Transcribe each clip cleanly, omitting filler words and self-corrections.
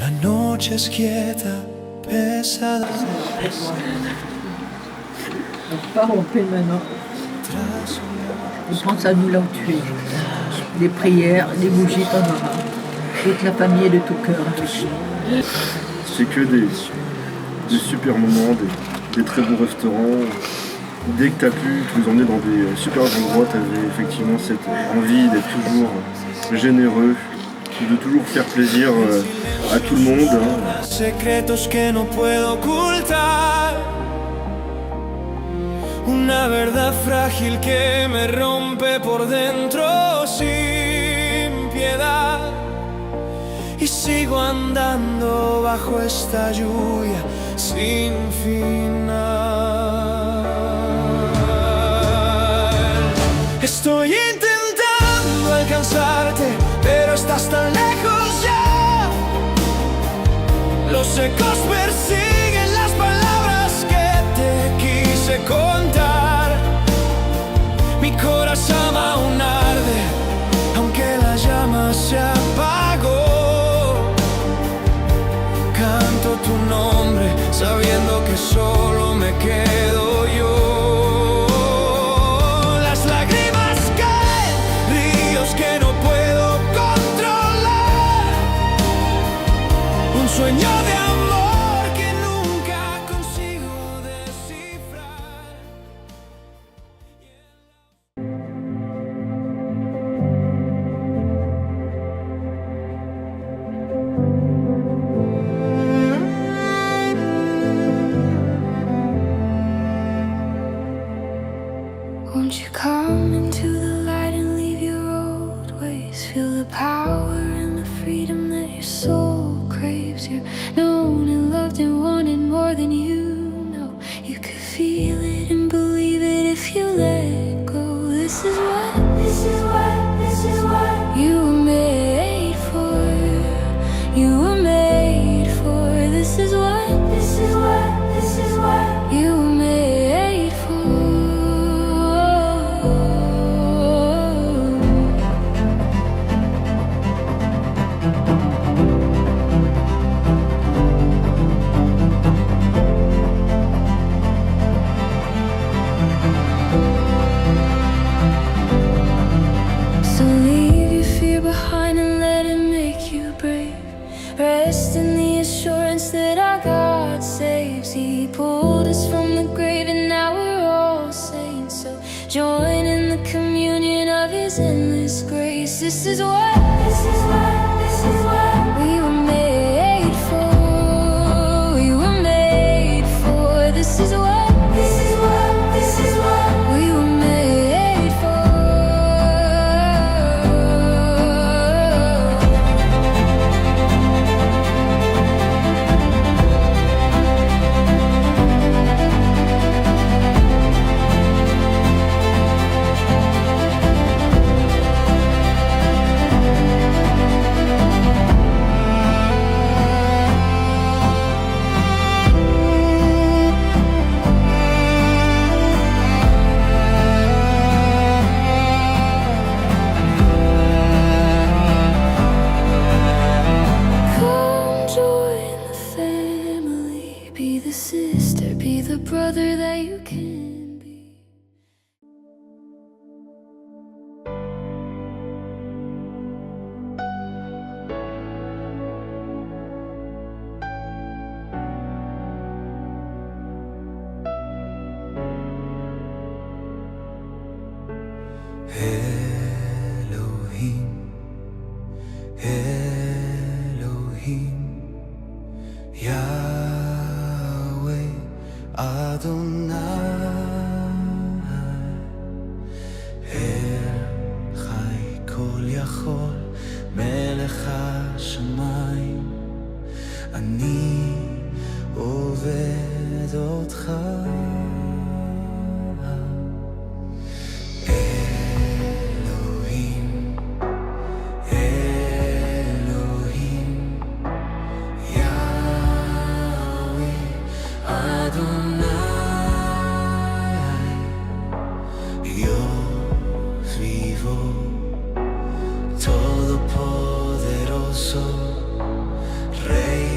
La noche es quieta, pesada. On part en paix maintenant. On pense à nous là où tu es. Des prières, des bougies, t'en auras. Toute la famille est de tout cœur avec nous. C'est que des super moments, des très bons restaurants. Dès que tu as pu nous emmener dans des super endroits, tu avais effectivement cette envie d'être toujours généreux, de toujours faire plaisir à tout le monde. Secretos que no puedo ocultar. Una verdad frágil que me rompe por dentro sin piedad. Y sigo andando bajo esta lluvia sin final. Estoy intentando alcanzarte, pero estás tan lejos ya. Los ecos persiguen las palabras que te quise contar. Mi corazón aún arde, aunque la llama se apagó. Canto tu nombre, sabiendo que solo me quedo yo. Las lágrimas caen, ríos que no puedo controlar. Un sueño de amor que nunca consigo descifrar. Won't you come into the light and leave your old ways? Feel the power and the freedom that your soul craves. You're known and loved and wanted more than you know. You could feel it and believe it if you let go. This is what you were made for. You were made for. This is what you were made for. So leave your fear behind and let it make you brave. Rest in the assurance that our God saves. He pulled us from the grave and now we're all saints. So join in the communion of His endless grace. This is what we were made for. We were made for. This is what we were made for. Come join the family. Be the sister, be the brother that you can be. Elohim, Elohim, Yahweh, Adonai, El Chai Kol Yachol, Melech HaShamayim, אני עובד אותך. אלוהים, אלוהים, יהוה, אדוני, Dios vivo, todopoderoso, Rey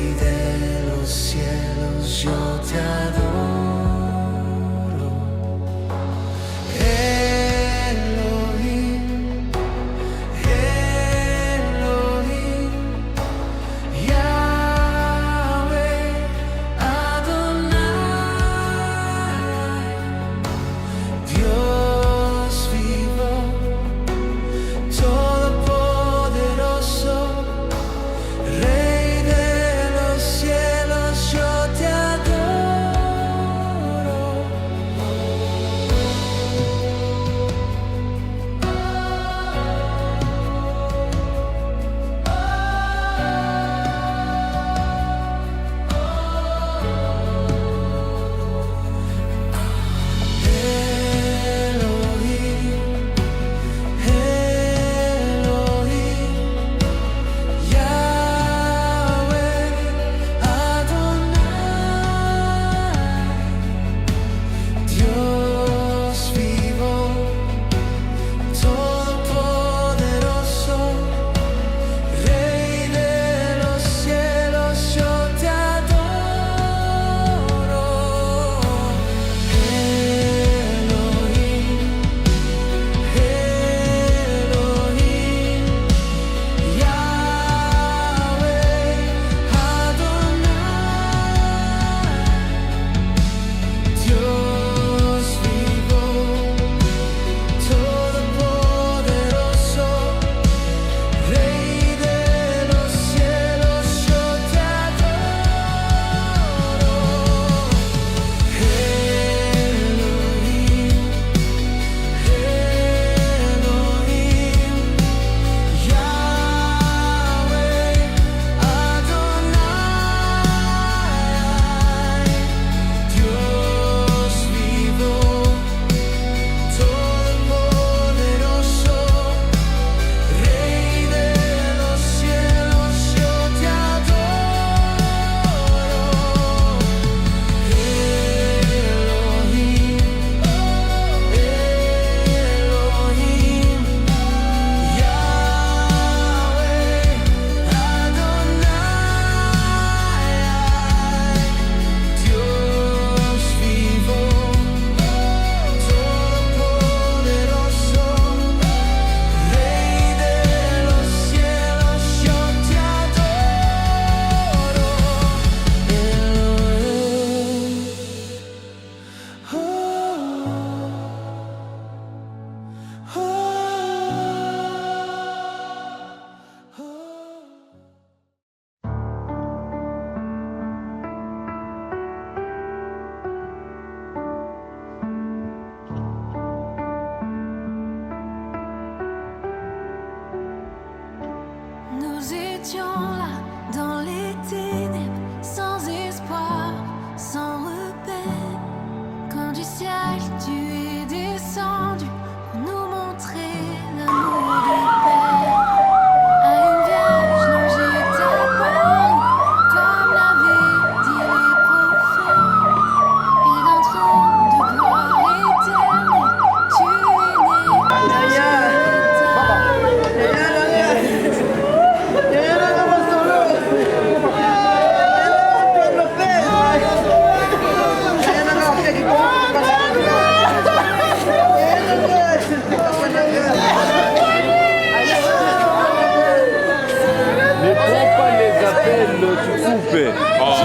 s'appelle Tu coupes. Oh,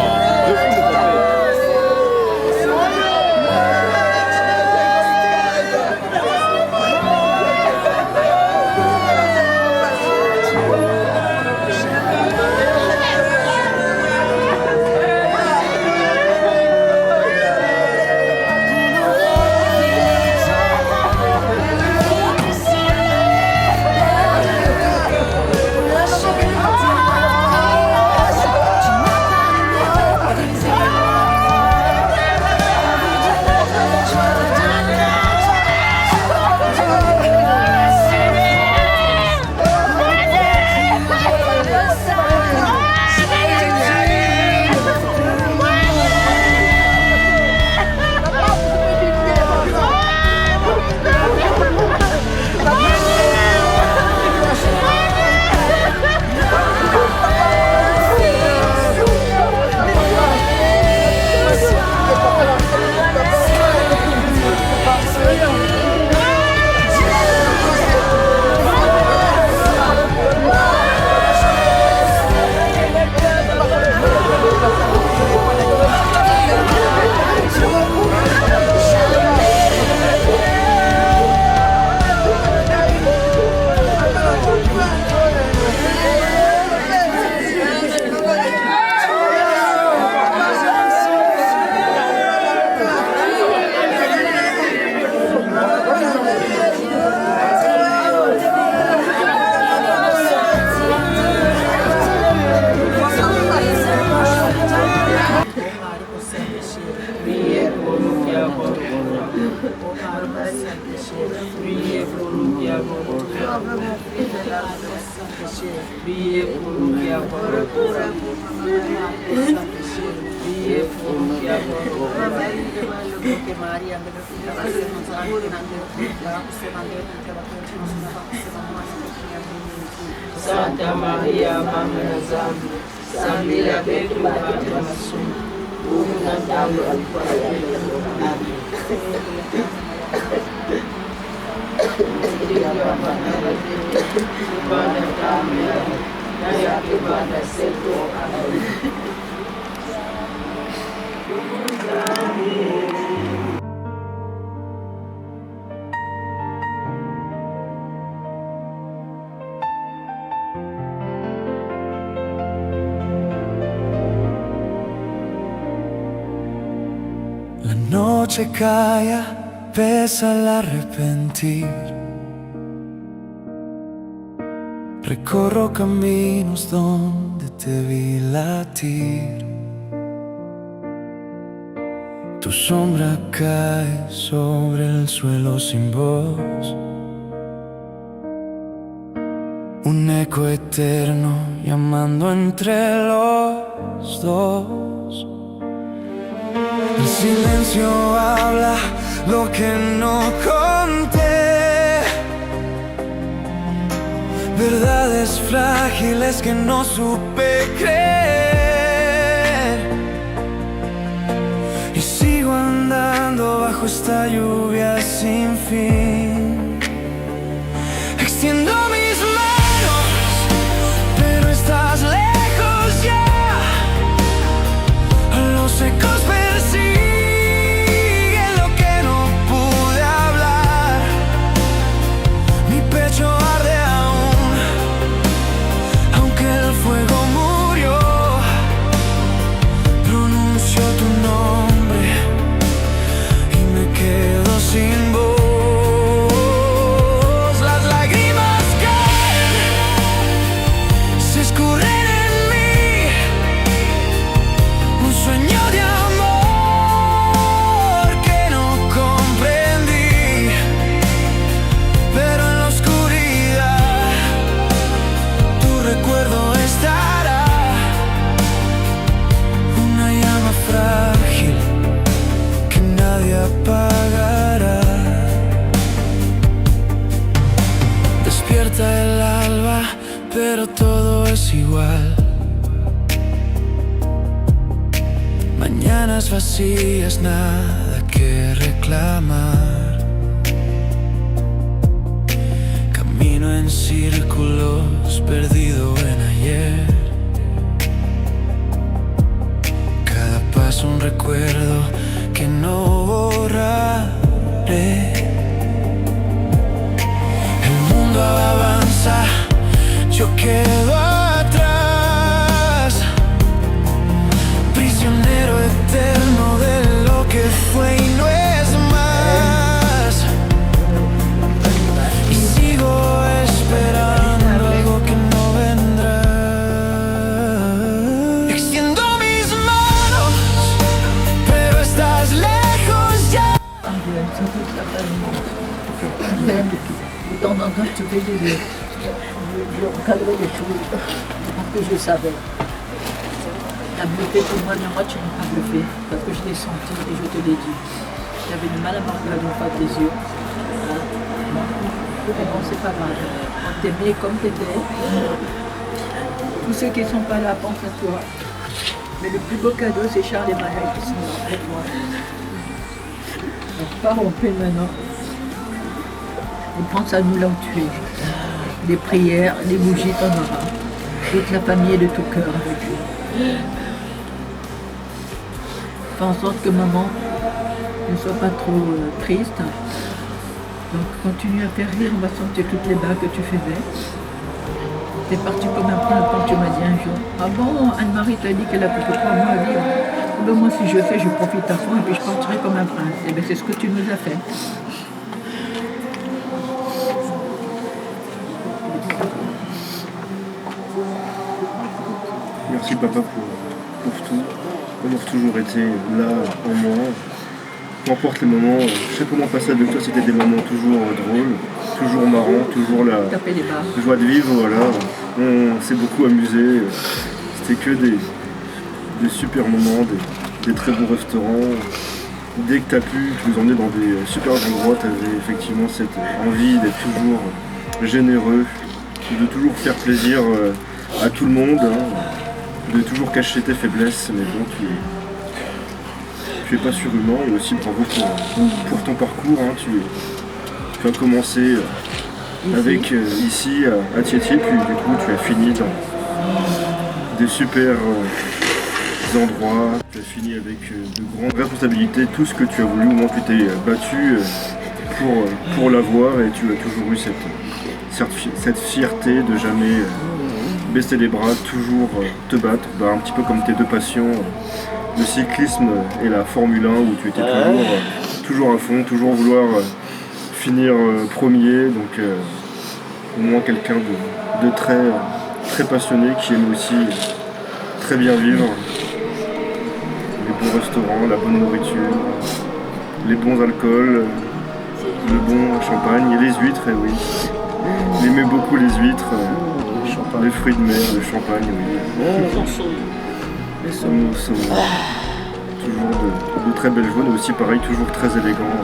de fou, ça s'appelle. Santa Maria, Mama das Almas, Samira Beto Batamasu, Una Tábua La noche calla, pesa el arrepentir. Recorro caminos donde te vi latir. Tu sombra cae sobre el suelo sin voz. Un eco eterno llamando entre los dos. El silencio habla lo que no conté. Verdades frágiles que no supe creer. Y sigo andando bajo esta lluvia sin fin. Extiendo mis manos, pero estás lejos ya. Los ecos persiguen lo que no pude hablar. Mi pecho arde aún, aunque el fuego murió. Pronuncio tu nombre y me quedo sin voz. Las lágrimas caen, se escurren en mí. Un sueño de amor que no comprendí. Pero en la oscuridad tu recuerdo estará. Una llama frágil que nadie apagará. Despierta el alba, pero todo es igual. Mañanas vacías, nada que reclamar. Camino en círculos, perdido en ayer. recuerdo que no borraré. El mundo avanza, yo quedo atrás, prisionero eterno de lo que fue y no es más. Y sigo esperando algo que no vendrá. Extiendo mis manos, pero estás lejos ya. De temps en temps, je faisais je recadrais les choses parce que je savais. T'as bluffé pour moi, mais moi tu n'as pas bluffé parce que je l'ai senti et je te l'ai dit. J'avais du mal à me regarder en face des yeux. Mais bon, c'est pas grave. On t'aimait comme t'étais. Tous ceux qui ne sont pas là pensent à toi. Mais le plus beau cadeau, c'est Charles et Marie qui sont là avec moi. Donc pars en paix maintenant. Et pense à nous là où tu es. Des prières, des bougies, t'en auras. Toute la famille est de tout cœur avec lui. Fais en sorte que maman ne soit pas trop triste. Donc continue à faire rire, on va sentir toutes les blagues que tu faisais. T'es parti comme un prince quand tu m'as dit un jour. Ah bon, Anne-Marie t'a dit qu'elle a plus que 3 mois à vivre. Ben moi si je fais, je profite à fond et puis je partirai comme un prince. Et bien c'est ce que tu nous as fait. Merci papa pour tout, d'avoir toujours été là pour moi. Peu importe les moments, chaque moment passé avec toi c'était des moments toujours drôles, toujours marrants, toujours la joie de vivre, voilà. On s'est beaucoup amusé, c'était que des super moments, des très bons restaurants. Dès que tu as pu, tu nous emmenais dans des super endroits, tu avais effectivement cette envie d'être toujours généreux, de toujours faire plaisir à tout le monde. De toujours cacher tes faiblesses, mais bon, tu es pas surhumain, et aussi bravo pour ton parcours. Hein, tu as commencé avec ici à Tietê, puis du coup tu as fini dans des super endroits, tu as fini avec de grandes responsabilités, tout ce que tu as voulu, au moins tu t'es battu pour l'avoir, et tu as toujours eu cette fierté de jamais baisser les bras, toujours te battre, un petit peu comme tes deux passions, le cyclisme et la Formule 1 où tu étais toujours à fond, toujours vouloir finir premier, donc au moins quelqu'un de très passionné qui aime aussi très bien vivre, les bons restaurants, la bonne nourriture, les bons alcools, le bon champagne et les huîtres, et oui, il aimait beaucoup les huîtres. Les fruits de mer, le champagne, oui. Les saumons. Toujours de très belles joies, mais aussi pareil, toujours très élégant,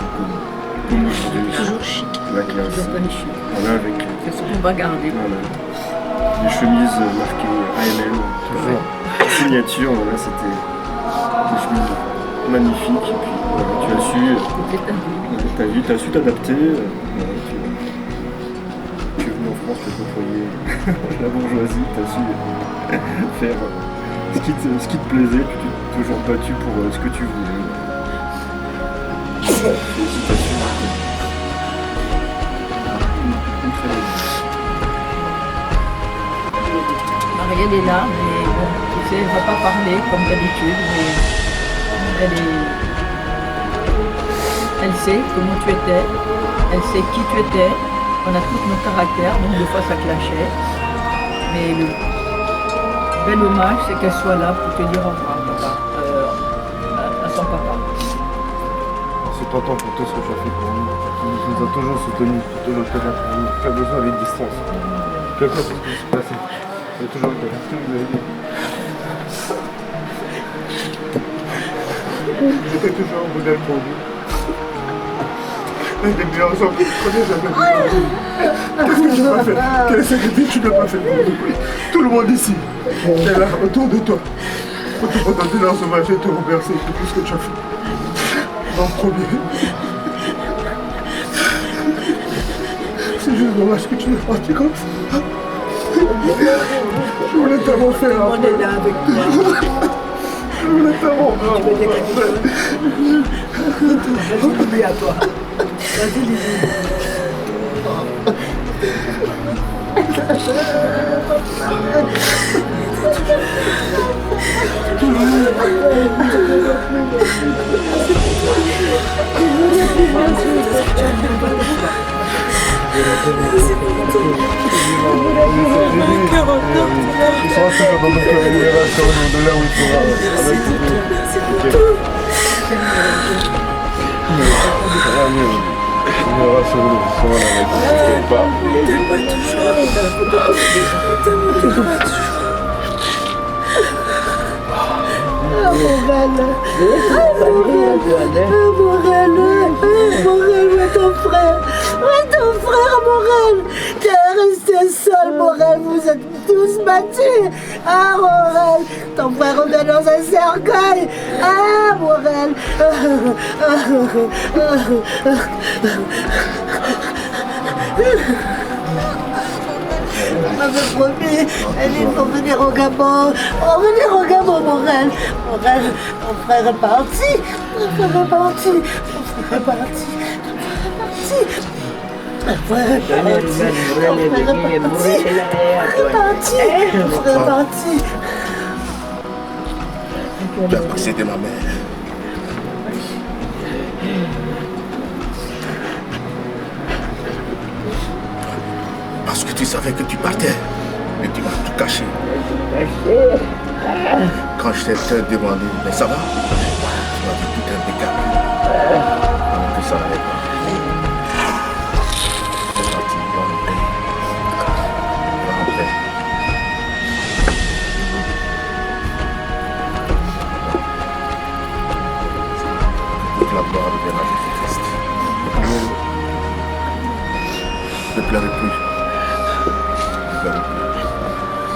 comme aujourd'hui. Toujours chic. La classe. Voilà, avec c'est ce qu'on va garder. Voilà. Les chemises marquées AMM, toujours signature, voilà, c'était des chemises magnifiques. Et puis voilà, tu as su t'adapter. En France, tu as côtoyé la bourgeoisie, tu as su faire ce qui te plaisait, puis tu t'es toujours battu pour ce que tu voulais. Félicitations. Une très belle. Marielle est là, mais bon, tu sais, elle ne va pas parler comme d'habitude, mais elle sait comment tu étais, elle sait qui tu étais. On a tous nos caractères, donc des fois ça clashait. Mais le bel hommage, c'est qu'elle soit là pour te dire au revoir, papa, à son papa. C'est tonton pour tout ce que tu as fait pour nous. Tu nous as toujours soutenus, toujours été là pour nous. Tu as besoin avec distance. Quel que soit ce qui s'est passé, tu as toujours été là. J'étais toujours un modèle pour vous. Les meilleurs hommes que je connais, jamais vu. Qu'est-ce que tu m'as fait? Quel sacrifice tu n'as pas fait pour nous? Tout le monde ici est là, autour de toi. Pour te contenter d'un sauvage et te remercier pour tout ce que tu as fait. En premier. C'est juste dommage que tu es parti comme ça. Je voulais tellement faire. On est là avec toi. voulais tellement voir mon frère. Vas-y, à toi. Vas-y, Lydie. Il sera toujours dans notre génération, de là où il sera. Avec il aura sur nous, avec pas. Morel, où est ton frère? Où est ton frère, Morel? Tu es resté seul, Morel, vous êtes tous battus. Ah, Morel, ton frère revient dans un cercueil. Ah, Morel. Elle m'avait promis, il faut venir au Gabon. Oh, venir au Gabon, Morel. Morel, ton frère est parti. Ton frère est parti. Ton frère est parti. Ton frère est parti. Ton frère est parti. Tu as possédé ma mère. Parce que tu savais que tu partais. Et tu m'as tout caché. Quand je t'ai demandé, mais ça va? Tu m'as dit tout impeccable. Alors que ça n'allait pas. C'est parti, va en paix. Va en paix. Toute la gloire de la Jésus-Christ. Ne pleurez plus.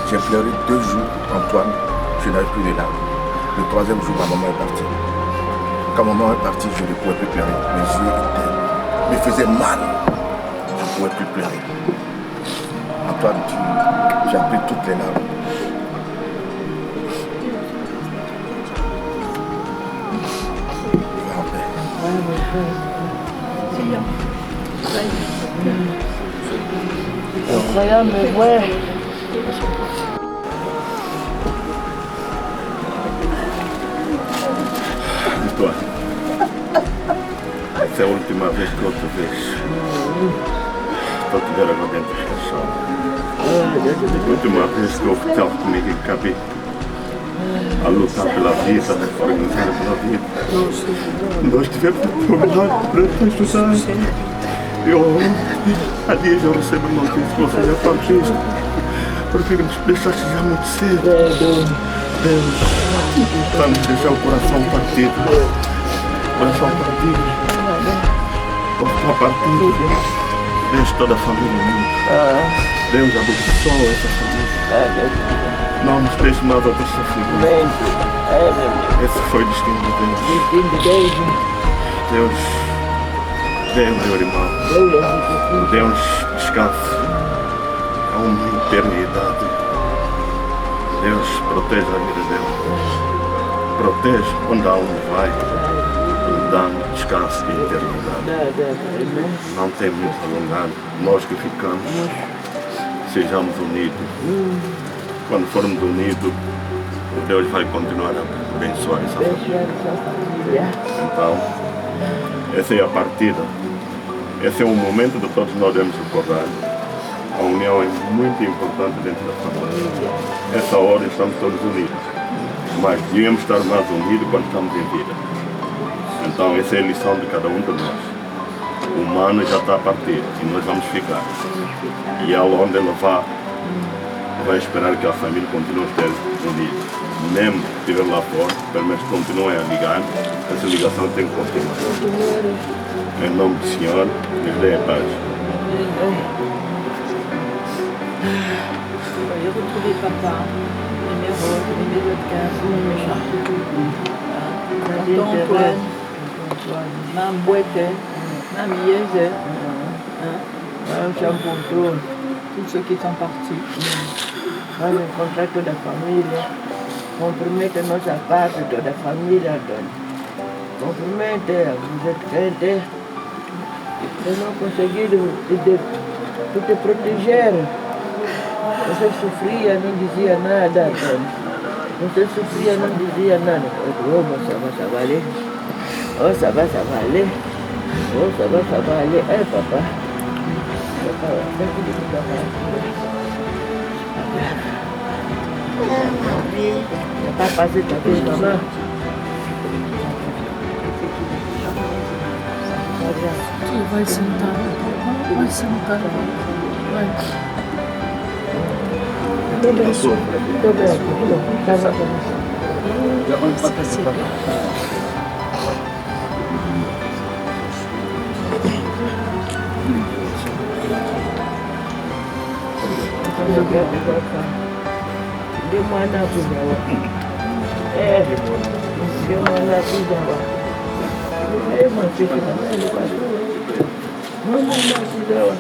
J'ai pleuré 2 jours, Antoine, je n'avais plus les larmes. Le 3e jour, ma maman est partie. Quand maman est partie, je ne pouvais plus pleurer. Mes yeux me faisaient mal. Je ne pouvais plus pleurer. Antoine, tu as pris toutes les larmes. Va en paix. Incroyable, mais ouais. Toi, essa é a última vez que eu te vejo. Estou te ver agora dentro desta sala. A última vez que eu estava comigo em Cabi, a lutar pela vida, a organizar pela vida. Nós tivemos a oportunidade para estudar. Há dias eu recebo a notícia que você já partiste, porque nos deixaste já muito cedo. Deus, vamos deixar o coração partido. Coração partido. Coração partido. Deus, toda a família unida. Deus abençoa essa família. Não nos deixe mais a dessa figura. Esse foi o destino de Deus. Deus, meu irmão. Deus descanse. Há uma eternidade. Deus protege a vida dele. Protege onde a um vai. Dá descanso de eternidade. Não tem muito alongado. Nós que ficamos, sejamos unidos. Quando formos unidos, Deus vai continuar a abençoar essa família. Então, essa é a partida. Esse é um momento de todos nós devemos recordar. A união é muito importante dentro da família. Essa hora estamos todos unidos, mas devemos estar mais unidos quando estamos em vida. Então essa é a lição de cada um de nós. O humano já está a partir e nós vamos ficar. E aonde ele vai esperar que a família continue a estar unida. Mesmo que estiver lá fora, pelo menos continuem a ligar. Essa ligação tem que continuar. Em nome do Senhor, lhes dê a paz. J'ai retrouvé papa, numéro de 15, tonton Antoine, Mme Boite, Mme Yeze, Mme Champonto, tous ceux qui sont partis. Moi, je rencontre que la famille. Compromettez nos affaires de la famille la donne. Compromettez, vous êtes aidés. Et nous conseiller de te protéger. Vous êtes souffrir, nous disons nada. Vous êtes souffrir, nous disons nada. Oh, ça va aller. Oh, ça va aller. Oh, ça va aller. Eh, papa. Papa, t'as pas passé ta vie, maman. Vai sentar. Vai sentar. Vai. Tô bem. Tá bom. Demanda kujawa. Demanda kujawa. Masih kita mana masih kujawa.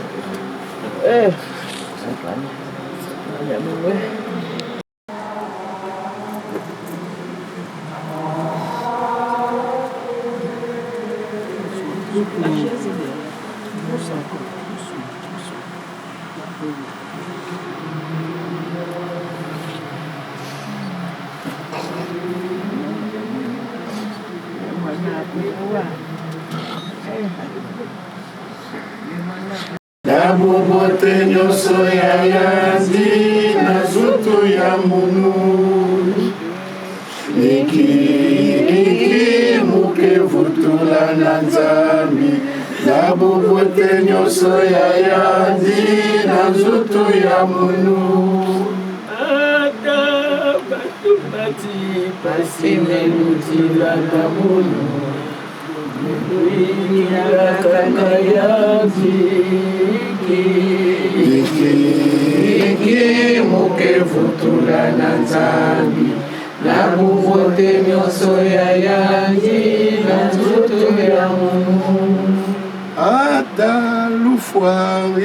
Banyak mungkin. Nabobote nyonso ya yanzi na zutu ya munu Niki muke vutula na nzambi Nabobote nyonso ya yanzi na zutu ya munu Ata batu bati pasi melutila na munu Iki muke vutula na nzambi na buvote nyonso ya yangi na nzoto ya munu ata lufwa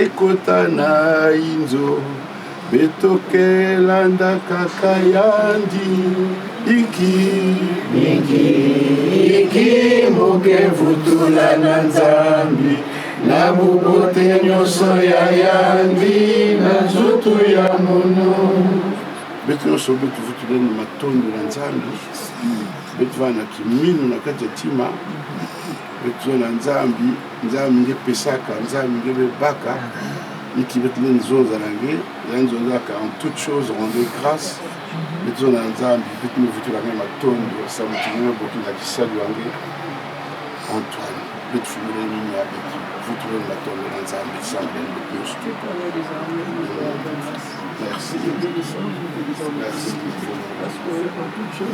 ekota na inzo betokelanda kaka yandi Iki muke vutula na nzambi na bubote nyonso ya yandi na nzoto ya munu betu nyonso betu vutulani matondo na nzambi betu vana kiminu na kati ya tima betu zo na nzambi nge pesaka nzambi nge bebaka iki betu leni zonza nange yani zonzaka en toute chose rendre grâce betu zo na nzambi betu me vutulanga matondo samutinga boki na kisali wange Antoine betu fumile nini ya betu vutulani matondo na nzambi sambeni betu nyonso Merci. Merci. Parce que pour toute chose,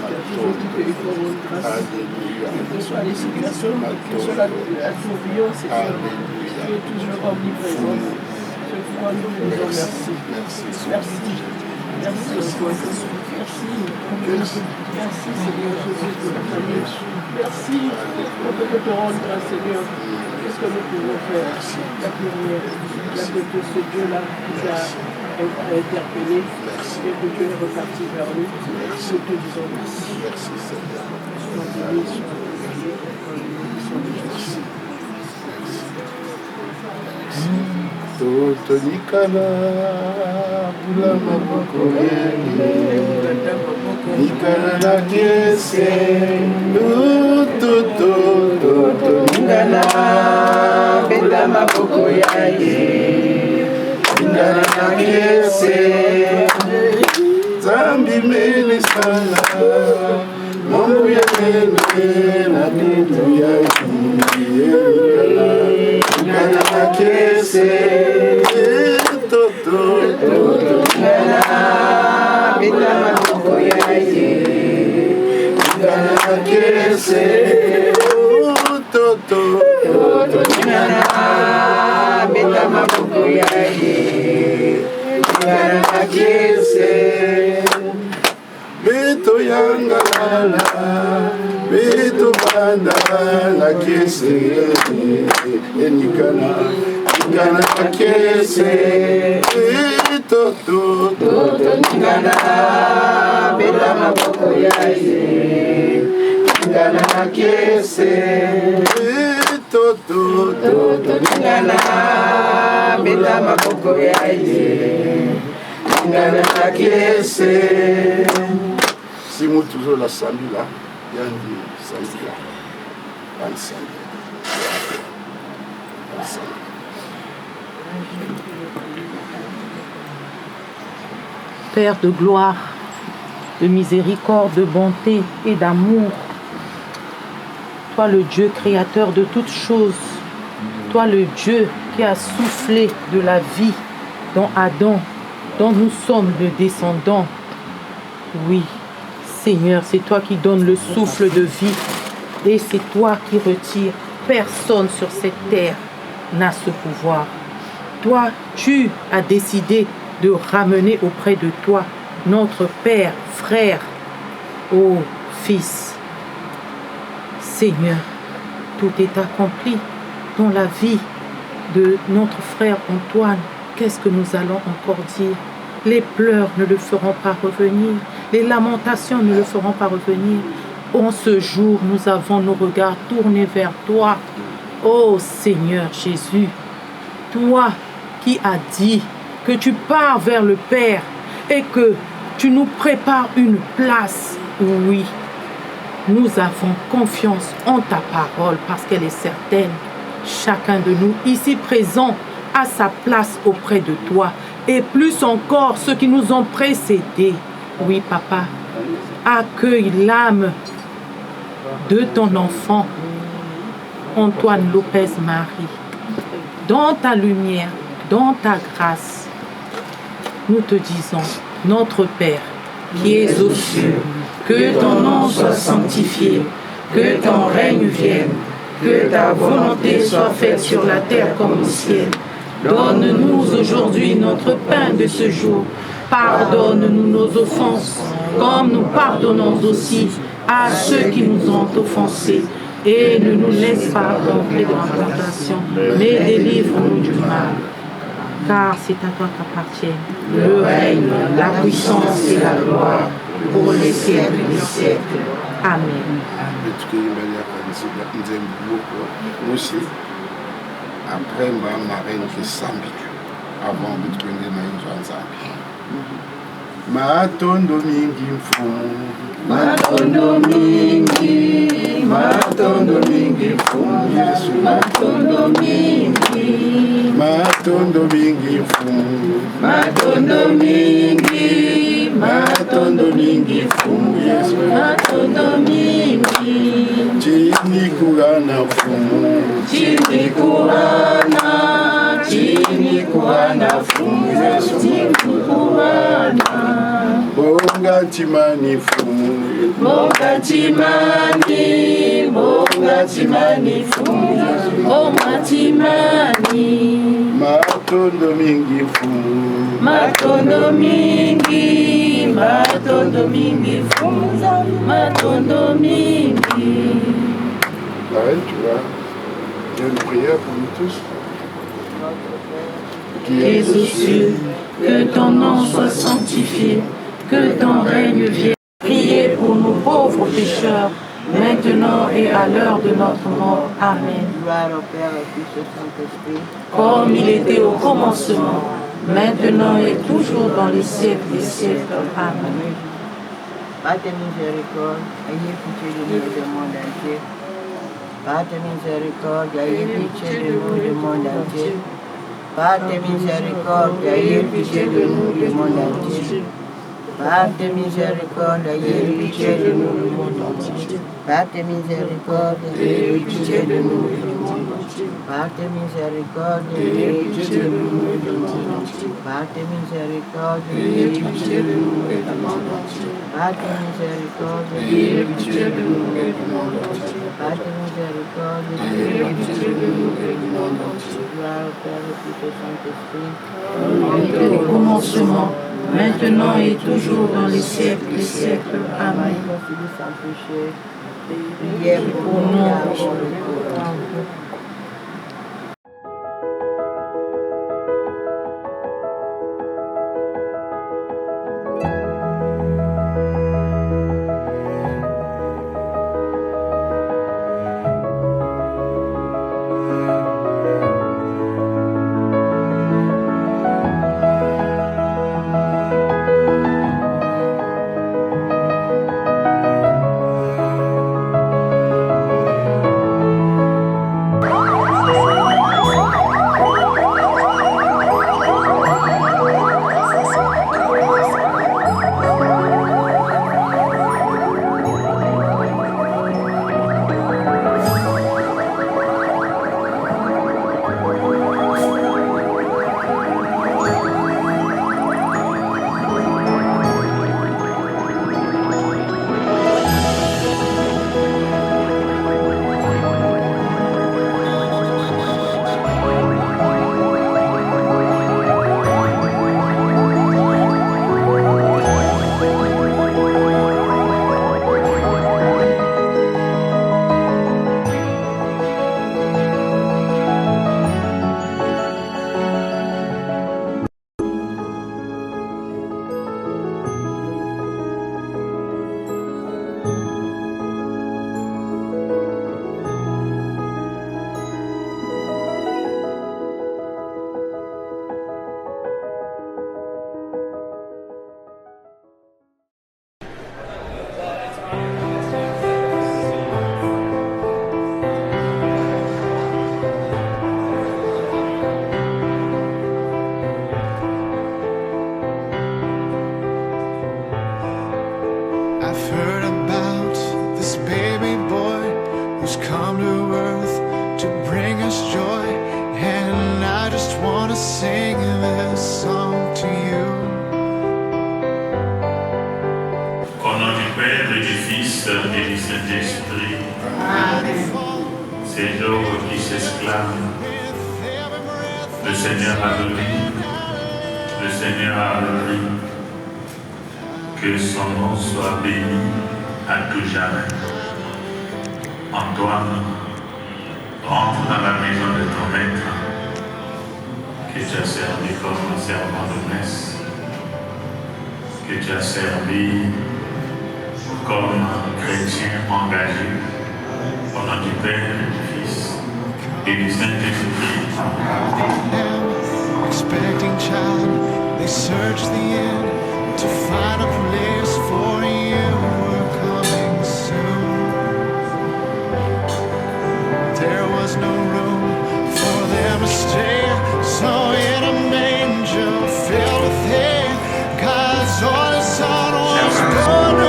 il faut rendre grâce. Que ce soit les situations, que ce soit la tourbillon, c'est que tu es toujours omniprésent. Ce point nous disons merci. Merci. Merci Antoine. Merci. Merci Seigneur Jésus pour la famille. Merci. On peut te rendre grâce Seigneur. Qu'est-ce que nous pouvons faire? La prière. La ce Dieu-là qui a interpellé et que Dieu est reparti vers nous. Nous te disons merci. Merci Seigneur. Sois béni, sois béni. Totonikana pula maboko nikana na kese totonikana beta maboko yaye nikana na kese zambi mene sana mambo ya mene na kitu yaye nikana na kese beta maboko yaye nikana kese toto nikana beta maboko yaye nikana kese beto yangalala beto banda la kese nikana kese Toto ningana beta maboko ya ye ningana kiese Toto ningana beta maboko ya ye ningana kiese Simu toujours la samila yandi samila samila. Père de gloire, de miséricorde, de bonté et d'amour, toi le Dieu créateur de toutes choses, toi le Dieu qui a soufflé de la vie dans Adam, dont nous sommes le descendant. Oui, Seigneur, c'est toi qui donnes le souffle de vie et c'est toi qui retires. Personne sur cette terre n'a ce pouvoir. Toi, tu as décidé de ramener auprès de toi notre Père, frère, ô Fils. Seigneur, tout est accompli dans la vie de notre frère Antoine. Qu'est-ce que nous allons encore dire? Les pleurs ne le feront pas revenir. Les lamentations ne le feront pas revenir. En ce jour, nous avons nos regards tournés vers toi. Ô Seigneur Jésus, toi qui as dit que tu pars vers le Père et que tu nous prépares une place. Oui, nous avons confiance en ta parole parce qu'elle est certaine. Chacun de nous ici présent a sa place auprès de toi et plus encore ceux qui nous ont précédés. Oui, Papa, accueille l'âme de ton enfant, Antoine Lopez-Marie, dans ta lumière, dans ta grâce. Nous te disons, notre Père, qui es aux cieux, que ton nom soit sanctifié, que ton règne vienne, que ta volonté soit faite sur la terre comme au ciel. Donne-nous aujourd'hui notre pain de ce jour. Pardonne-nous nos offenses, comme nous pardonnons aussi à ceux qui nous ont offensés. Et ne nous laisse pas tomber dans la tentation, mais délivre-nous du mal. Car c'est à toi qu'appartiennent le règne, la puissance et la gloire pour les siècles des siècles. Amen. Après ma marraine qui s'ambit avant de tourner dans une Zanzambie. Matondo mingi mfumu, matondo mingi mfumu Yesu, matondo mingi mfumu, matondo mingi mfumu Yesu, matondo mingi. Chini kurana mfumu, chini kurana mfumu Yesu, chini kurana. Bonga timani mfumu, bonga timani mfumu, bonga timani. Matondo mingi mfumu, matondo mingi mfumu, matondo mingi. La reine, tu vois, il y a une prière pour nous tous. Qui es aux cieux, que ton nom soit sanctifié, que ton règne vienne. Priez pour nous pauvres pécheurs, maintenant et à l'heure de notre mort. Amen. Gloire au Père, au Fils et au Saint-Esprit. Comme il était au commencement, maintenant et toujours dans les siècles des siècles. Amen. Par tes miséricordes, ayez pitié de nous et du monde entier. Par tes miséricordes, ayez pitié de nous et du monde entier. Par tes miséricordes, ayez pitié de nous et du monde entier. Par tes miséricordes, ayez pitié de nous et du monde entier. Par tes miséricordes, ayez pitié de nous et du monde entier. Par tes miséricordes, ayez pitié de nous et du monde entier. Par tes miséricordes, ayez pitié de nous et du monde entier. Par tes miséricordes, ayez pitié de nous et du monde entier. Par tes miséricordes, ayez pitié de nous et du monde entier. Gloire au Père, au Fils et au Saint-Esprit. Au commencement, maintenant et toujours dans les siècles des siècles. Amen. Sans péché, priez pour nous. I've heard about this baby boy who's come to earth to bring us joy, and I just wanna sing this song to you. Au nom du Père et du Fils et du Saint-Esprit. Ces jours qui s'exclament. Le Seigneur a donné, le Seigneur a donné. Que son nom soit béni à tout jamais. Antoine, rentre dans la maison de ton maître, que tu as servi comme un servant de messe, que tu as servi comme un chrétien engagé, au nom du Père et du Fils et du Saint-Esprit. Expecting child, they search the end to find a place for you. We're coming soon. There was no room for them to stay, so in a manger filled with hay, God's only Son was born.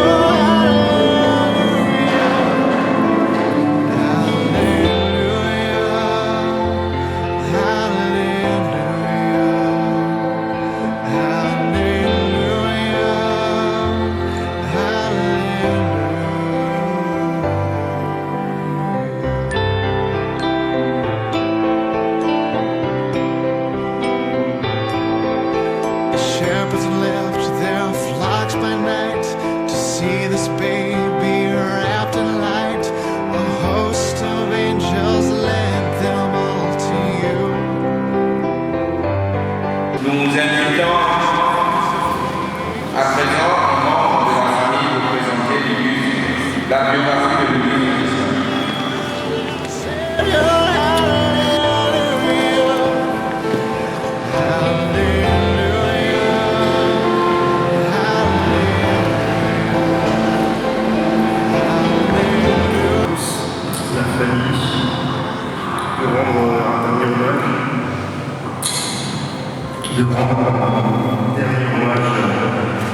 De rendre un dernier hommage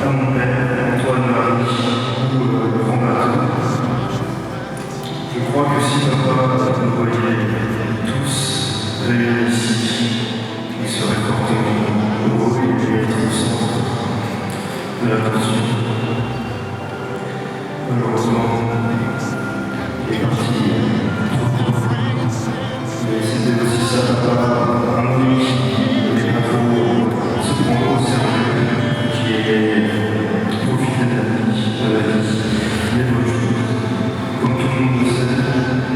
à mon père, Antoine Marie, ou grand bateau. Je crois que si papa nous voyait tous réunis ici, il serait fortement heureux et être au centre de l'attention. Malheureusement, il est parti trop tôt. Mais c'était aussi ça, papa, un ami. Se prendre au sérieux, qui est profiter de la vie, des bonnes choses. Comme tout le monde le sait,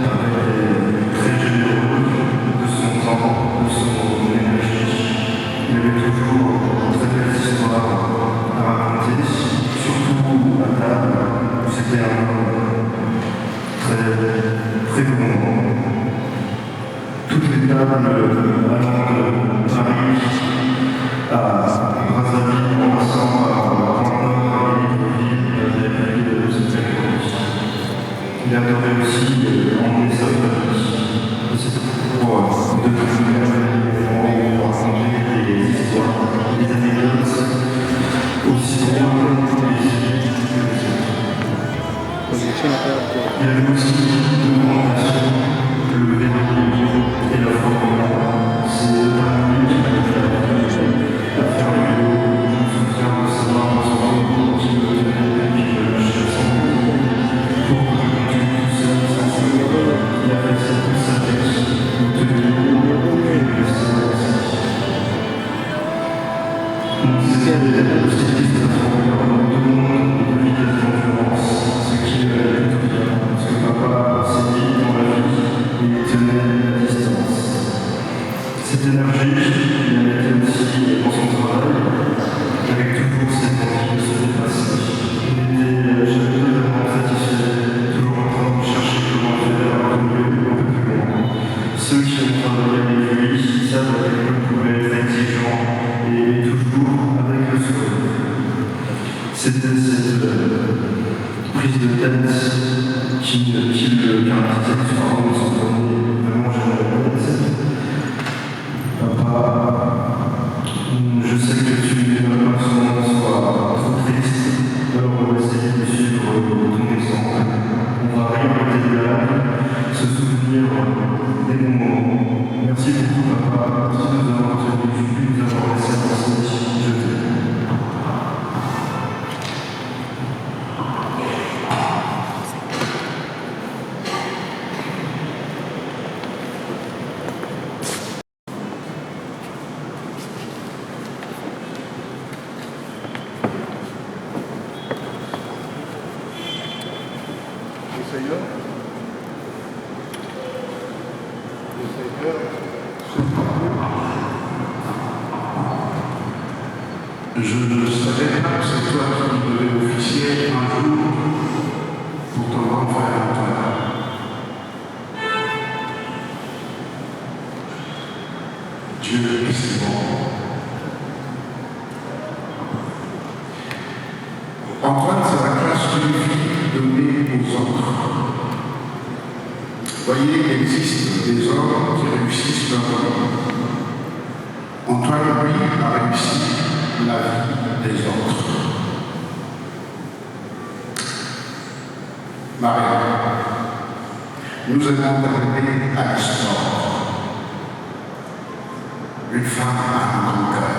papa est très généreux de son temps, de son énergie. Il avait toujours très belles histoires à raconter, surtout à table, où c'était un homme très bon. Toutes les tables allant de Paris à Brazzaville, en passant par Rwanda et les pays de cette époque. Il adorait aussi emmener sa famille. C'était pour de devenir pour raconter des histoires, des anecdotes, aussi drôles que les élites que les autres. Il y avait aussi de grandes passions, le vélo et la Formule 1. C'est notamment lui qui m'a fait à faire le vélo. Je me souviens de savoir en ce moment qui me tenait et qui me lâchait sans pour que je continue tout seul sans savoir. Il a fait ça toute sa tête, une tenue, puis une restauration. Donc c'était le styliste de la Formule 1 tout le monde de vitesse d'endurance, ce qui est tout bien, parce que papa s'est dit dans la vie, il tenait la distance. Cette énergie, il la mettait aussi dans son travail, avec toujours cette envie de se dépasser. Il était jamais totalement satisfait, toujours en train de chercher comment faire un peu mieux, un peu plus loin. Ceux qui ont travaillé avec lui savent à quel point il pouvait être exigeant et toujours avec le sourire. C'était cette prise de tête qui le caractérise vraiment de son premier. Vraiment, j'aimerais bien. Papa, je sais que tu n'aimes pas que ce moment soit trop triste, alors on va essayer de suivre Seigneur, je ne savais pas que c'est toi qui devais officier un jour pour ton grand frère Antoine. Dieu est si bon. Antoine, c'est la classe d'une vie donnée aux autres. Voyez, il existe des hommes qui réussissent leur vie. Antoine, lui, a réussi la vie des autres. Marie, nous avons terminé à l'histoire. Une femme a un grand cœur.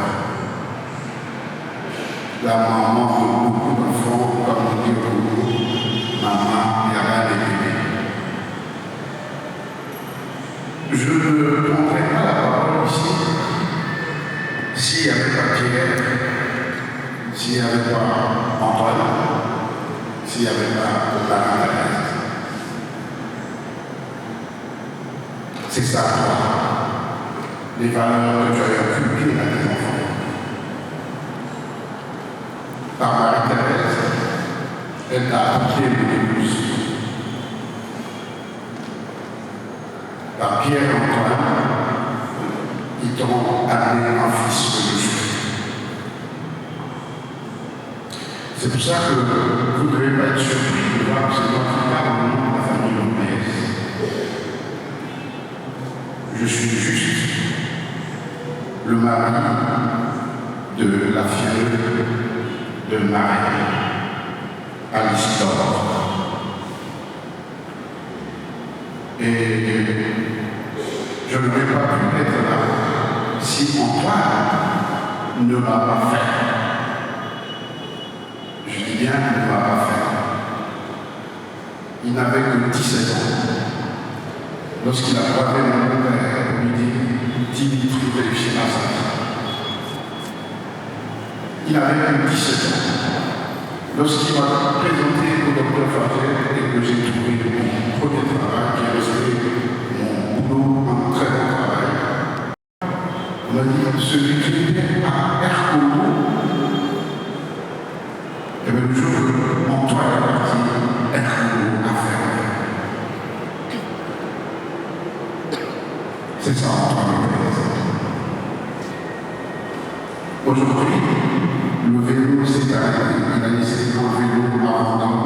La maman de beaucoup d'enfants, comme on dit au Congo, maman, il n'y a rien d'élevé. Je ne prendrai pas la parole ici s'il n'y avait pas Pierre, s'il n'y avait pas Antoine, s'il n'y avait pas Marie-Thérèse. C'est ça, les valeurs que tu as inculquées à tes enfants. Par Marie-Thérèse, elle t'a appliqué l'épouse. Par Pierre et Antoine, ils t'ont amené un fils que je suis. C'est pour ça que vous ne devez pas être surpris de voir que c'est moi qui parle au nom de la famille Lopez. Je suis juste le mari de la fille de Marie, Alice-Laure. Et je n'aurais pas pu être là si Antoine ne m'a pas fait. Je dis bien qu'il ne m'a pas fait. Il n'avait que 17 ans. Lorsqu'il a croisé mon père, il lui dit Dimitri, vérifiez-moi ça. Il avait que 17 ans. Lorsqu'il m'a présenté au docteur Fazer et que j'ai trouvé mon premier travail, qui est resté mon boulot, un très bon travail, on m'a dit celui qui était à Ercolo, et bien le jour où Antoine est parti, Ercolo a fermé. C'est ça Antoine. Aujourd'hui, le vélo s'est arrêté. Il a laissé un vélo à Vendôme.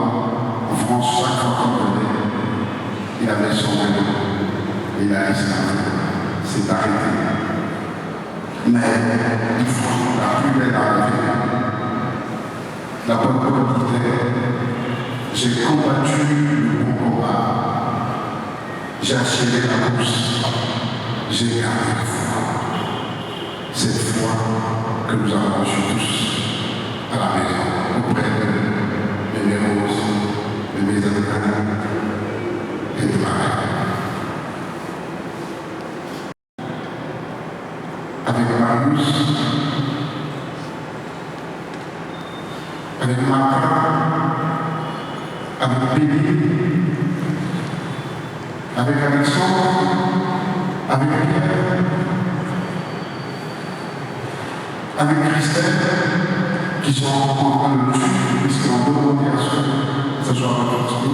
En France, 50 ans de il avait son vélo. Il a laissé un vélo. C'est arrêté. Mais il faut la plus belle arrivée. La bonne communauté. J'ai combattu le bon combat. J'ai assuré la course. J'ai gardé la foi. Cette foi que nous avons reçue tous à la maison, auprès de mes roses, de mes amis et de ma mère. Avec Marius, avec Martha, avec Béni, avec Alexandre, avec Pierre, avec Christelle, qui sont en train de le suivre, puisqu'en demandé à ce que ça soit reparti.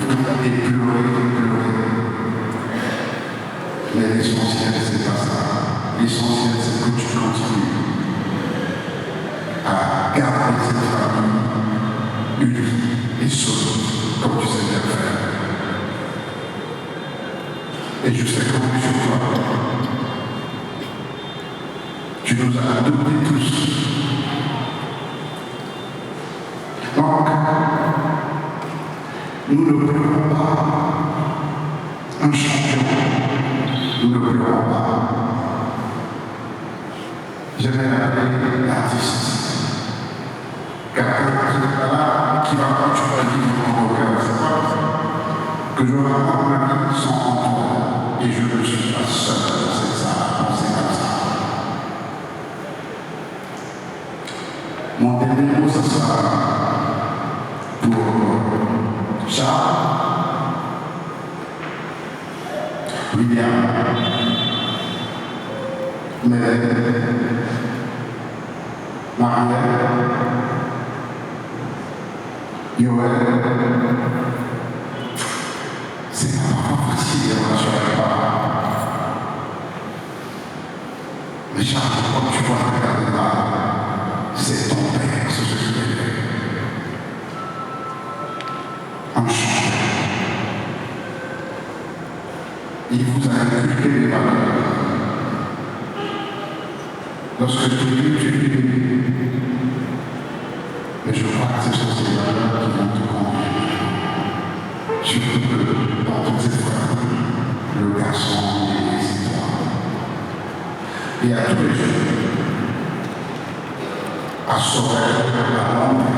Vous allez pleurer. Mais l'essentiel, c'est pas ça. L'essentiel, c'est que tu continues à garder cette famille unie et solide, comme tu sais bien faire. Et je sais compter sur toi. Tu nous as adoptés tous. Donc, nous ne pleurons pas un champion. Nous ne pleurons pas. J'aimerais appeler l'artiste. Quelqu'un qui n'est pas là, qui va pas, tu vas vivre dans mon cœur. C'est pas que je vais avoir ma vie sans Antoine. Et je ne suis pas seul dans cette salle. C'est comme ça. Mon dernier mot, ce sera pour Charles, William, Mélène, Marielle, Yoel. C'est pas facile les relations avec papa. Mais Charles, comme tu vois le cardinal, c'est ton père, c'est ce qu'il est. Enchanté. Il vous a inculqué les valeurs. Lorsque tu vis, mais je crois que ce sont ces valeurs qui vont te conduire. Surtout que dans toutes ces fratries, le garçon est hésitant. Et à tous les jours, à Sorel, à Londres,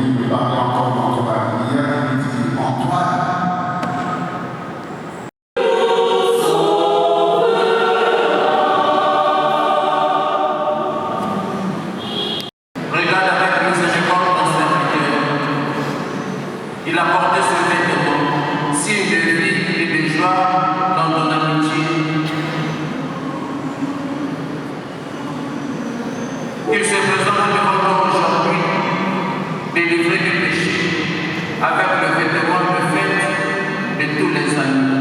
il me parle encore d'Antoine. Hier, il dit Antoine. Il a porté ce vêtement, signe de vie et de joie dans ton amitié. Il se présente devant toi aujourd'hui, délivré du péché, avec le vêtement de fête de tous les amis.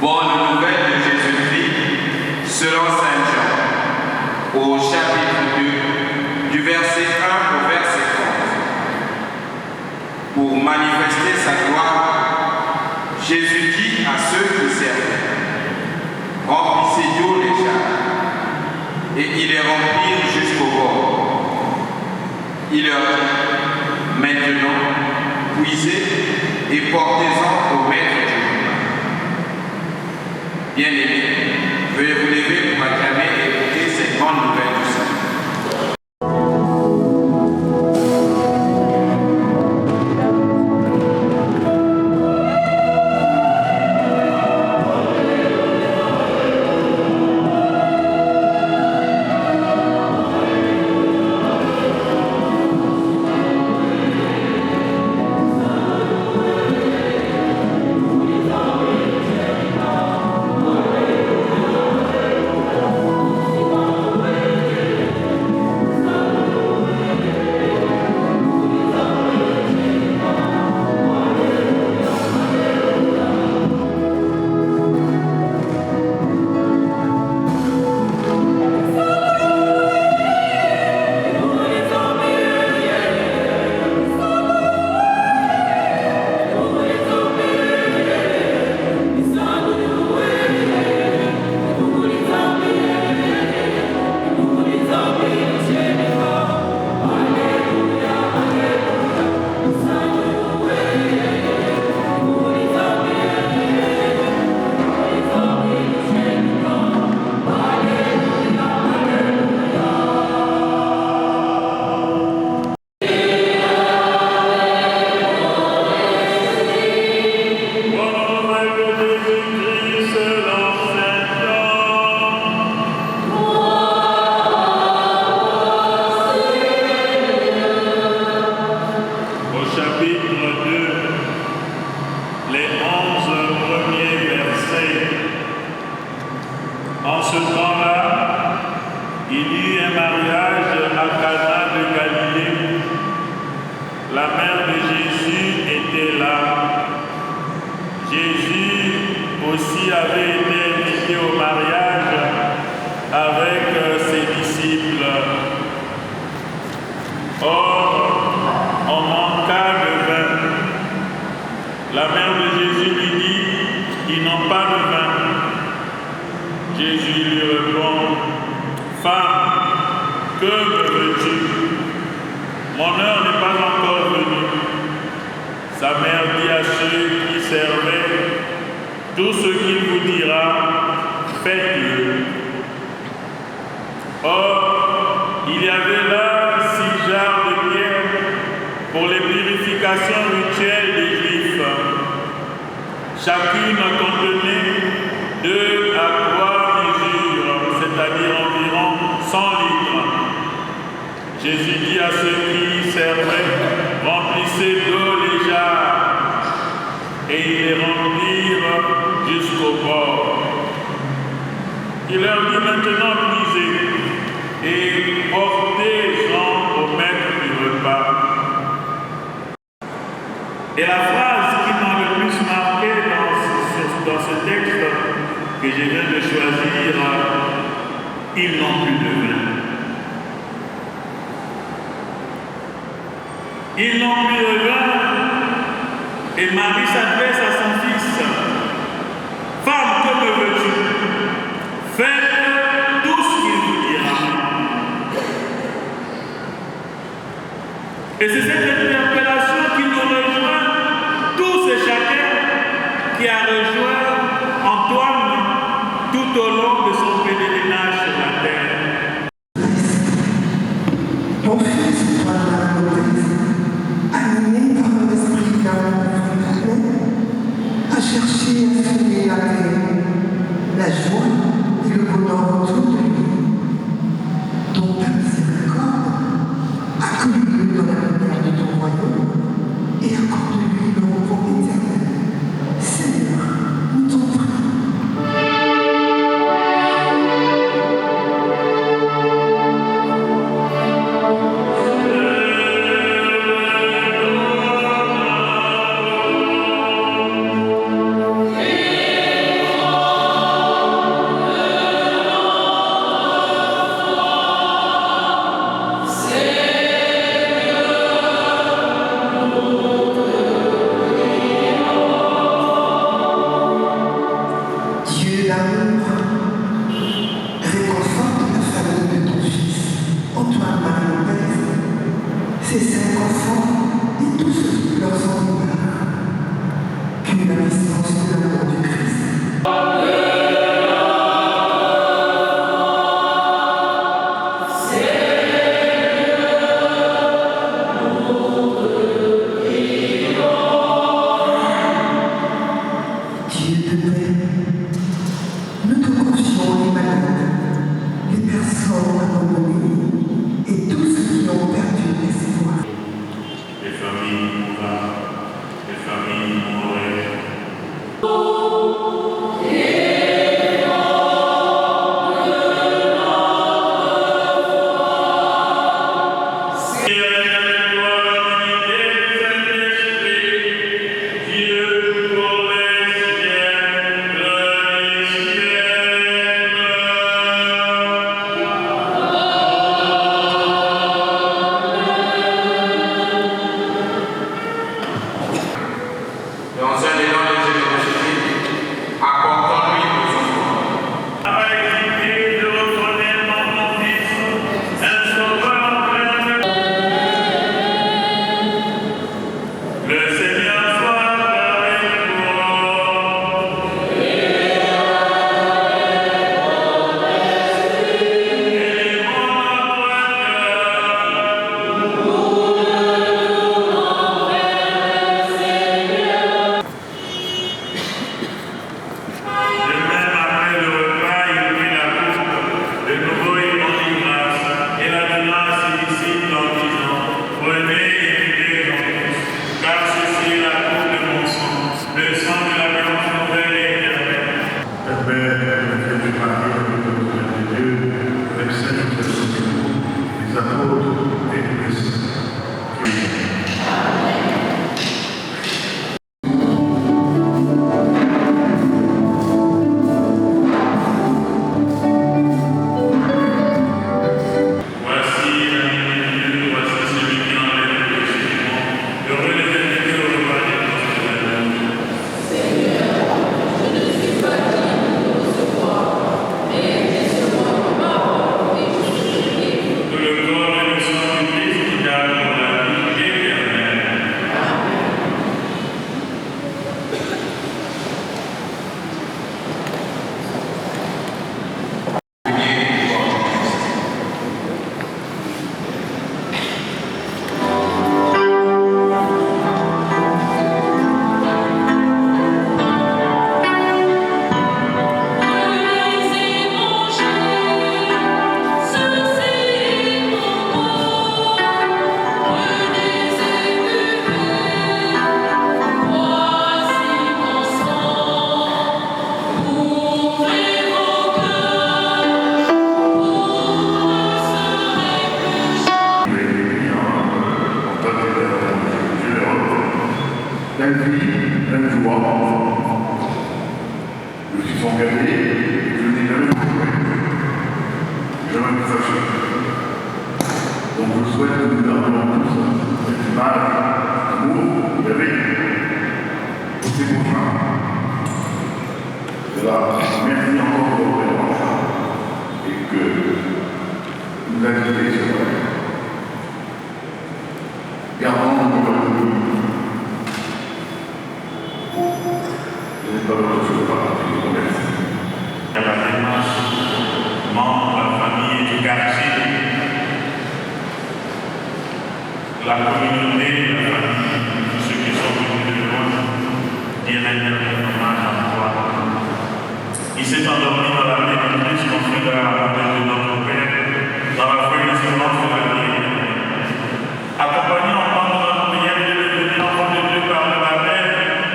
Bonne nouvelle de Jésus-Christ selon Saint Jean, au chapitre 2, du verset 1 au verset 11. Pour manifester sa gloire, Jésus dit à ceux qui servaient, remplissez d'eau les jarres, et ils les remplirent jusqu'au bord. Il leur dit, maintenant, puisez et portez-en au maître du repas. Bien-aimés, veuillez vous lever pour acclamer et écouter cette grande nouvelle du salut. Amen. regardé, je n'ai jamais trouvé. Jamais pu fâcher. Donc je souhaite que nous gardions tous cette image, amour, avec ces prochains. Cela, merci encore pour votre présence et que nous invitez sur la vie. Gardons notre famille. Je n'ai pas d'autre chose à partager. Merci. À la démarche, membres de la famille et du quartier, la communauté, la famille, tous ceux qui sont venus de loin, dire un dernier hommage à toi. Il s'est endormi dans la main de Christ, construit dans la montagne de notre Père, dans la foi et l'espérance de la vie. Accompagné en temps de notre prière, il est devenu enfant de Dieu par le baptême.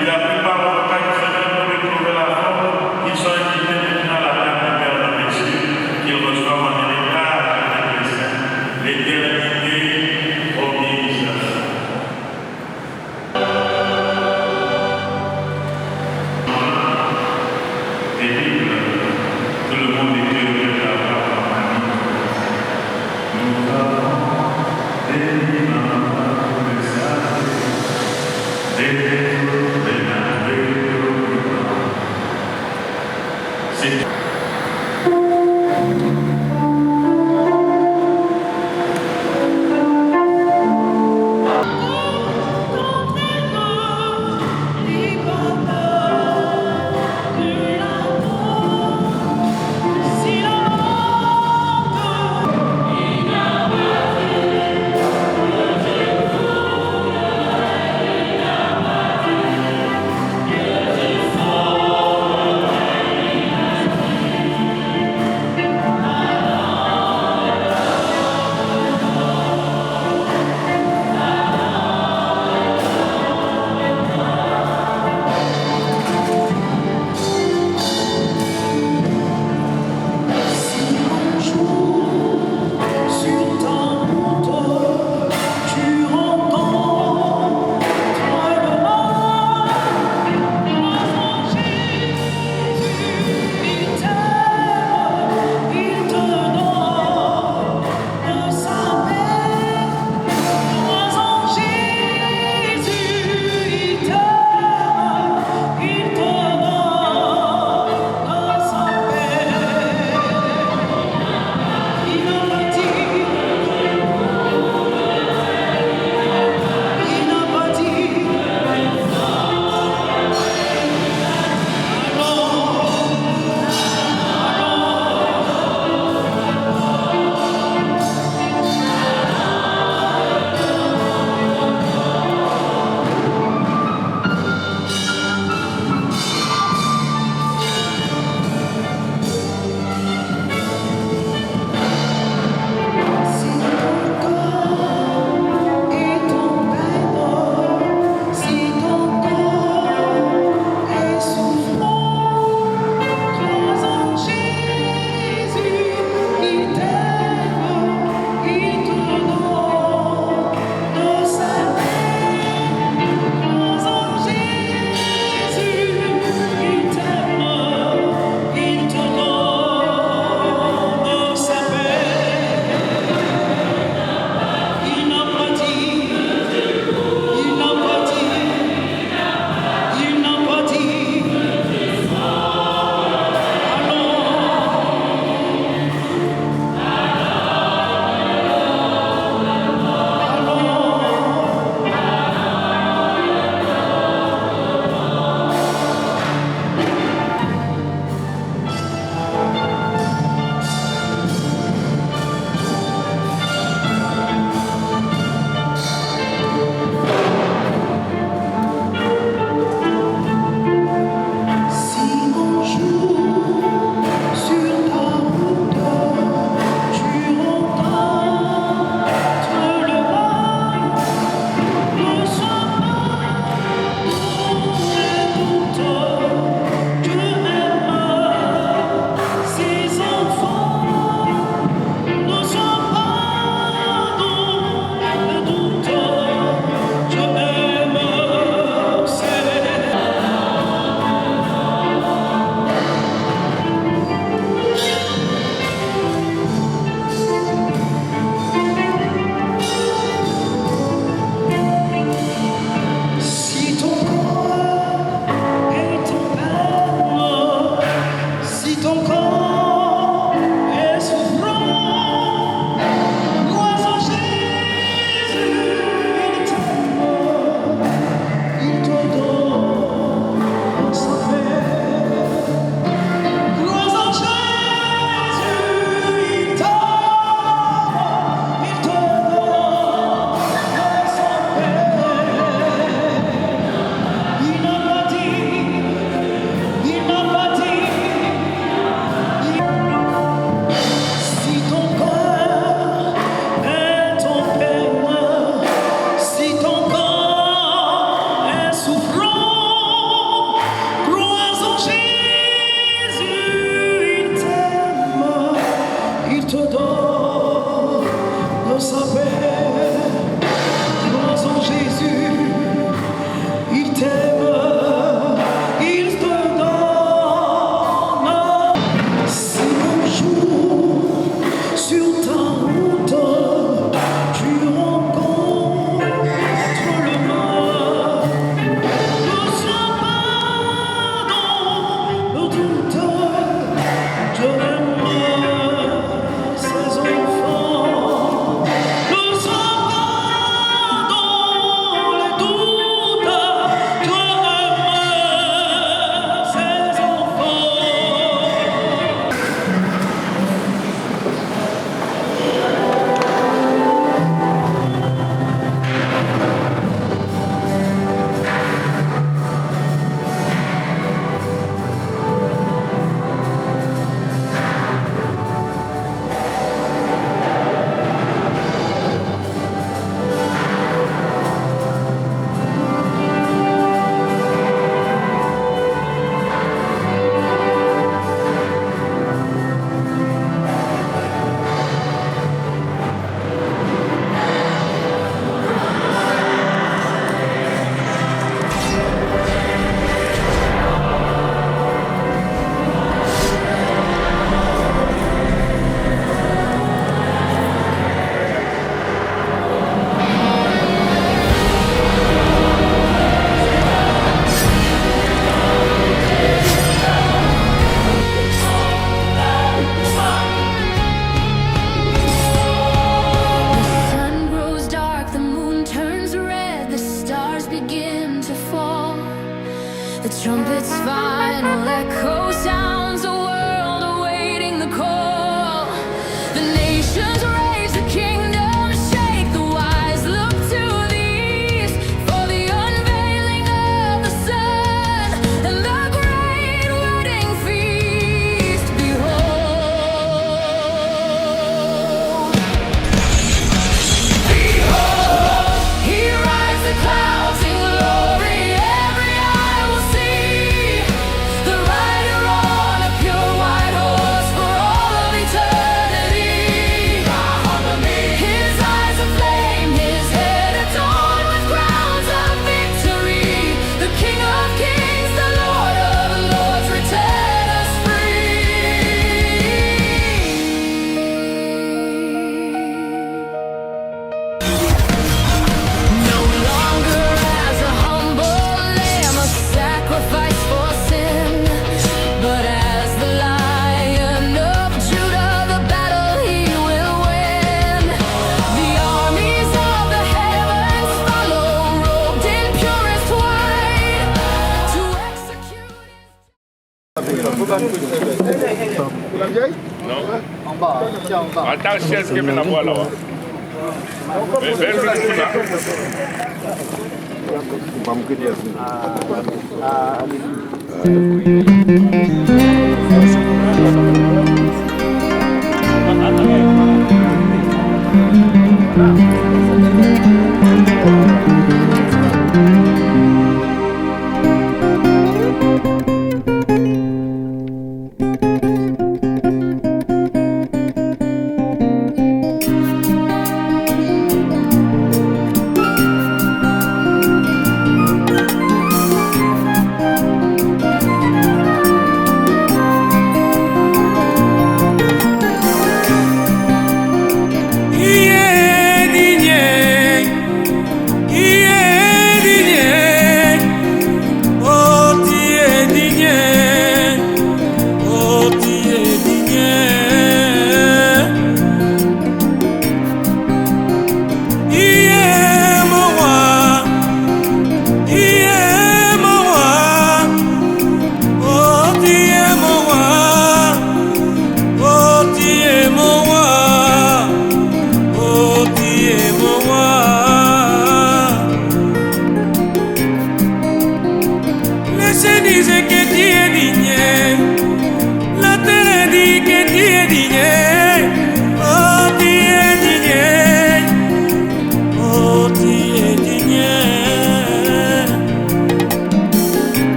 Il a pris part au repas du Seigneur pour retrouver la forme, qu'il soit invité maintenant à la table du Père dans les cieux, qu'il reçoive en héritage avec les saints, l'éternité obéissante. Terrible, tout le monde était heureux d'avoir dans ma vie. Nous avons des images de ça, des c'est Non. En bas, tiens en bas. Attends, je sais ce que je vais la voir là-bas.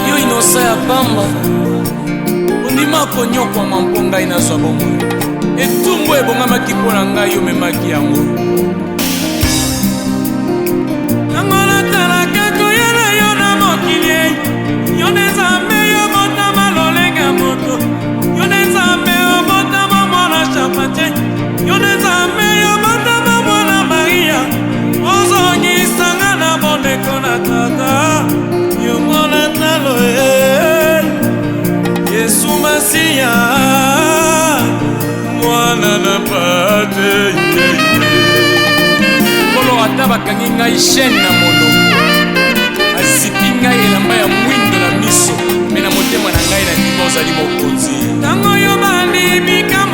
Yo inosa ya pamba ondima konyokwa mampo ngai nazwa bomoi etumbu ebongamaki mpo na ngai yo memaki yango yango natalaka koyela yo na mokili yo nezambe yo botama lolenga moto yo nezambe yo botama mwana chapatie yo nezambe yo botama mwana maria ozongisanga na bondeko na tata yomona talo Yesu Masiya mwana na pate kolo ata bakangi ngai chaîne na mono